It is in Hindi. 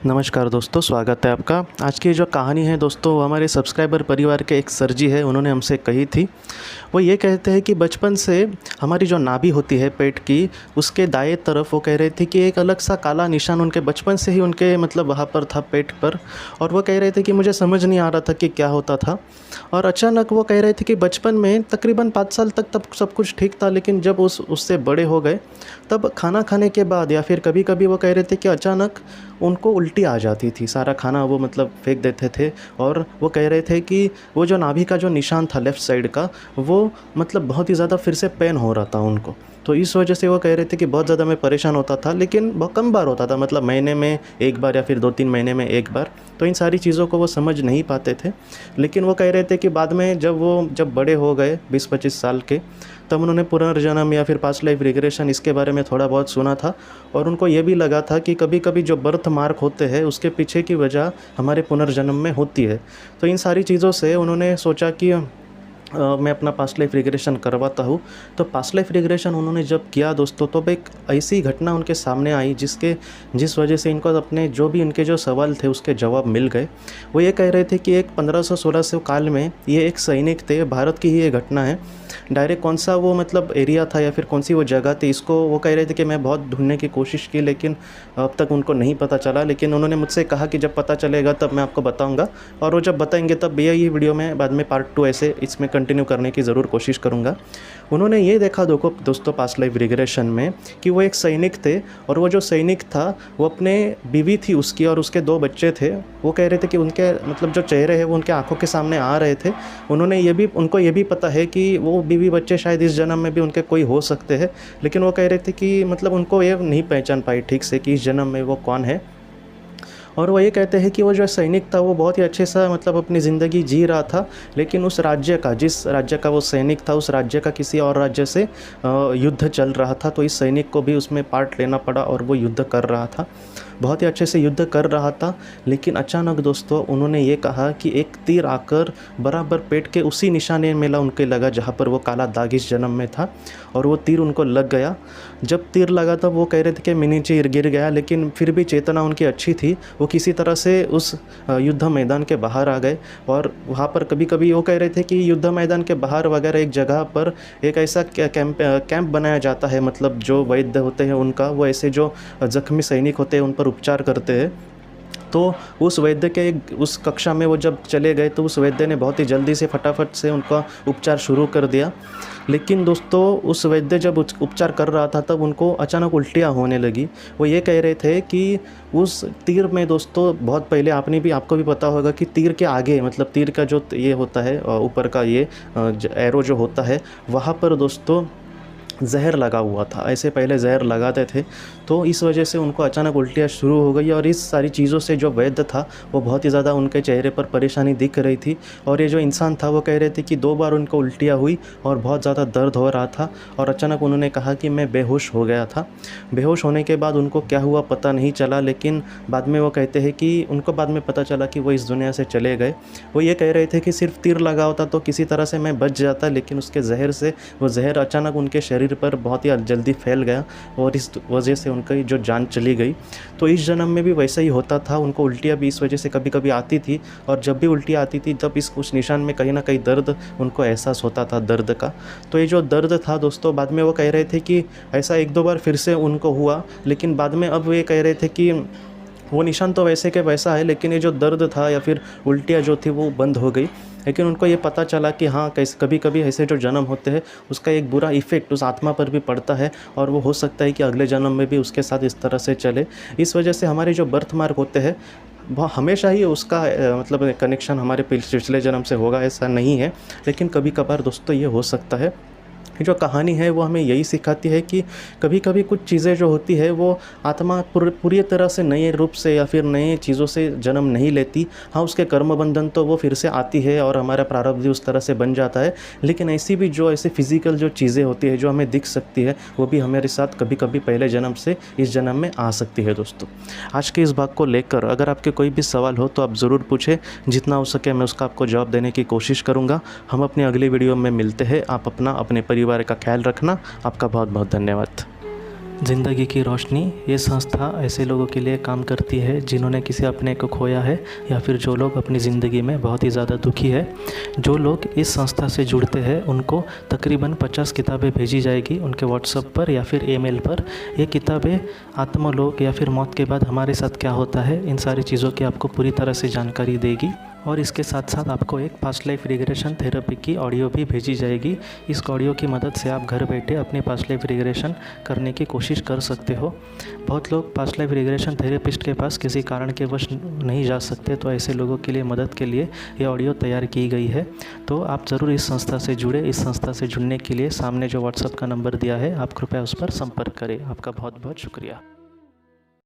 नमस्कार दोस्तों, स्वागत है आपका। आज की जो कहानी है दोस्तों, वो हमारे सब्सक्राइबर परिवार के एक सर जी है, उन्होंने हमसे कही थी। वो ये कहते हैं कि बचपन से हमारी जो नाभि होती है पेट की, उसके दाएं तरफ वो कह रहे थे कि एक अलग सा काला निशान उनके बचपन से ही उनके मतलब वहाँ पर था पेट पर। और वो कह रहे थे कि मुझे समझ नहीं आ रहा था कि क्या होता था। और अचानक वो कह रहे थे कि बचपन में तकरीबन 5 साल तक तब सब कुछ ठीक था, लेकिन जब उससे बड़े हो गए तब खाना खाने के बाद या फिर कभी कभी वो कह रहे थे कि अचानक उनको उल्टी आ जाती थी, सारा खाना वो मतलब फेंक देते थे। और वो कह रहे थे कि वो जो नाभि का जो निशान था लेफ़्ट साइड का, वो मतलब बहुत ही ज़्यादा फिर से पेन हो रहा था उनको। तो इस वजह से वो कह रहे थे कि बहुत ज़्यादा मैं परेशान होता था, लेकिन बहुत कम बार होता था, मतलब महीने में एक बार या फिर 2-3 महीने में एक बार। तो इन सारी चीज़ों को वो समझ नहीं पाते थे। लेकिन वो कह रहे थे कि बाद में जब बड़े हो गए 20-25 साल के, तब उन्होंने पुनर्जन्म या फिर पास्ट लाइफ रिग्रेशन इसके बारे में थोड़ा बहुत सुना था। और उनको ये भी लगा था कि कभी कभी जो बर्थ मार्क होते हैं उसके पीछे की वजह हमारे पुनर्जन्म में होती है। तो इन सारी चीज़ों से उन्होंने सोचा कि मैं अपना पास्ट लाइफ रिग्रेशन करवाता हूँ। तो पास्ट लाइफ रिग्रेशन उन्होंने जब किया दोस्तों, तो एक ऐसी घटना उनके सामने आई जिस वजह से इनको अपने जो भी इनके जो सवाल थे उसके जवाब मिल गए। वो ये कह रहे थे कि एक 1500-1600 काल में ये एक सैनिक थे, भारत की ही ये घटना है। डायरेक्ट कौन सा वो मतलब एरिया था या फिर कौन सी वो जगह थी, इसको वो कह रहे थे कि मैं बहुत ढूंढने की कोशिश की, लेकिन अब तक उनको नहीं पता चला। लेकिन उन्होंने मुझसे कहा कि जब पता चलेगा तब मैं आपको बताऊंगा, और वो जब बताएंगे तब ये वीडियो में बाद में पार्ट 2 ऐसे इसमें कंटिन्यू करने की ज़रूर कोशिश करूँगा। उन्होंने ये देखा दोस्तों पास्ट लाइफ रिग्रेशन में कि वो एक सैनिक थे, और वो जो सैनिक था वो अपने बीवी थी उसकी और उसके 2 बच्चे थे। वो कह रहे थे कि उनके मतलब जो चेहरे हैं वो उनके आंखों के सामने आ रहे थे। उनको ये भी पता है कि वो बीवी बच्चे शायद इस जन्म में भी उनके कोई हो सकते हैं, लेकिन वो कह रहे थे कि मतलब उनको ये नहीं पहचान पाई ठीक से कि इस जन्म में वो कौन है। और वो ये कहते हैं कि वो जो सैनिक था वो बहुत ही अच्छे सा मतलब अपनी ज़िंदगी जी रहा था, लेकिन उस राज्य का, जिस राज्य का वो सैनिक था, उस राज्य का किसी और राज्य से युद्ध चल रहा था। तो इस सैनिक को भी उसमें पार्ट लेना पड़ा और वो युद्ध कर रहा था, बहुत ही अच्छे से युद्ध कर रहा था। लेकिन अचानक दोस्तों उन्होंने ये कहा कि एक तीर आकर बराबर पेट के उसी निशाने में उनके लगा जहाँ पर वो काला दाग इस जन्म में था, और वो तीर उनको लग गया। जब तीर लगा तब वो कह रहे थे कि मैं नीचे गिर गया, लेकिन फिर भी चेतना उनकी अच्छी थी। वो किसी तरह से उस युद्ध मैदान के बाहर आ गए। और वहाँ पर कभी कभी वो कह रहे थे कि युद्ध मैदान के बाहर वगैरह एक जगह पर एक ऐसा कैंप बनाया जाता है, मतलब जो वैद्य होते हैं उनका, वो ऐसे जो जख्मी सैनिक होते हैं उन पर उपचार करते हैं। तो उस वैद्य के उस कक्षा में वो जब चले गए तो उस वैद्य ने बहुत ही जल्दी से फटाफट से उनका उपचार शुरू कर दिया। लेकिन दोस्तों उस वैद्य जब उपचार कर रहा था तब उनको अचानक उल्टियाँ होने लगी। वो ये कह रहे थे कि उस तीर में दोस्तों, बहुत पहले आपको भी पता होगा कि तीर के आगे, मतलब तीर का जो ये होता है ऊपर का ये एरो जो होता है, वहाँ पर दोस्तों जहर लगा हुआ था। ऐसे पहले जहर लगाते थे, तो इस वजह से उनको अचानक उल्टियाँ शुरू हो गई। और इस सारी चीज़ों से जो वैद्य था वो बहुत ही ज़्यादा उनके चेहरे पर परेशानी दिख रही थी। और ये जो इंसान था वो कह रहे थे कि 2 बार उनको उल्टियाँ हुई और बहुत ज़्यादा दर्द हो रहा था। और अचानक उन्होंने कहा कि मैं बेहोश हो गया था। बेहोश होने के बाद उनको क्या हुआ पता नहीं चला, लेकिन बाद में वो कहते हैं कि उनको बाद में पता चला कि वो इस दुनिया से चले गए। वो ये कह रहे थे कि सिर्फ तीर लगा होता तो किसी तरह से मैं बच जाता, लेकिन उसके जहर से वो जहर अचानक उनके शरीर पर बहुत ही जल्दी फैल गया और इस वजह से उनकी जो जान चली गई। तो इस जन्म में भी वैसा ही होता था, उनको उल्टियाँ भी इस वजह से कभी कभी आती थी। और जब भी उल्टियाँ आती थी तब उस निशान में कहीं ना कहीं दर्द उनको एहसास होता था, दर्द का। तो ये जो दर्द था दोस्तों, बाद में वो कह रहे थे कि ऐसा 1-2 बार फिर से उनको हुआ, लेकिन बाद में अब ये कह रहे थे कि वो निशान तो वैसे के वैसा है, लेकिन ये जो दर्द था या फिर उल्टियाँ जो थी वो बंद हो गई। लेकिन उनको ये पता चला कि हाँ, कभी कभी ऐसे जो जन्म होते हैं उसका एक बुरा इफ़ेक्ट उस आत्मा पर भी पड़ता है, और वो हो सकता है कि अगले जन्म में भी उसके साथ इस तरह से चले। इस वजह से हमारे जो बर्थ मार्क होते हैं वो हमेशा ही उसका मतलब कनेक्शन हमारे पिछले जन्म से होगा ऐसा नहीं है, लेकिन कभी कभार दोस्तों ये हो सकता है। जो कहानी है वो हमें यही सिखाती है कि कभी कभी कुछ चीज़ें जो होती है वो आत्मा पूरी तरह से नए रूप से या फिर नए चीज़ों से जन्म नहीं लेती। हाँ, उसके कर्म बंधन तो वो फिर से आती है और हमारा प्रारब्ध भी उस तरह से बन जाता है, लेकिन ऐसी फिज़िकल जो चीज़ें होती है जो हमें दिख सकती है वो भी हमारे साथ कभी कभी पहले जन्म से इस जन्म में आ सकती है। दोस्तों आज के इस भाग को लेकर अगर आपके कोई भी सवाल हो तो आप ज़रूर पूछें, जितना हो सके मैं उसका आपको जवाब देने की कोशिश करूँगा। हम अपनी अगली वीडियो में मिलते हैं। आप अपने परिवार का ख्याल रखना। आपका बहुत बहुत धन्यवाद। ज़िंदगी की रोशनी ये संस्था ऐसे लोगों के लिए काम करती है जिन्होंने किसी अपने को खोया है या फिर जो लोग अपनी ज़िंदगी में बहुत ही ज़्यादा दुखी है। जो लोग इस संस्था से जुड़ते हैं उनको तकरीबन 50 किताबें भेजी जाएगी उनके व्हाट्सएप पर या फिर ईमेल पर। ये किताबें आत्मलोक या फिर मौत के बाद हमारे साथ क्या होता है इन सारी चीज़ों की आपको पूरी तरह से जानकारी देगी। और इसके साथ साथ आपको एक पास्ट लाइफ रिग्रेशन थेरेपी की ऑडियो भी भेजी जाएगी। इस ऑडियो की मदद से आप घर बैठे अपनी पास्ट लाइफ रिग्रेशन करने की कोशिश कर सकते हो। बहुत लोग पास्ट लाइफ रिग्रेशन थेरेपिस्ट के पास किसी कारण के वश नहीं जा सकते, तो ऐसे लोगों के लिए मदद के लिए ये ऑडियो तैयार की गई है। तो आप ज़रूर इस संस्था से जुड़े। इस संस्था से जुड़ने के लिए सामने जो व्हाट्सएप का नंबर दिया है आप कृपया उस पर संपर्क करें। आपका बहुत बहुत शुक्रिया।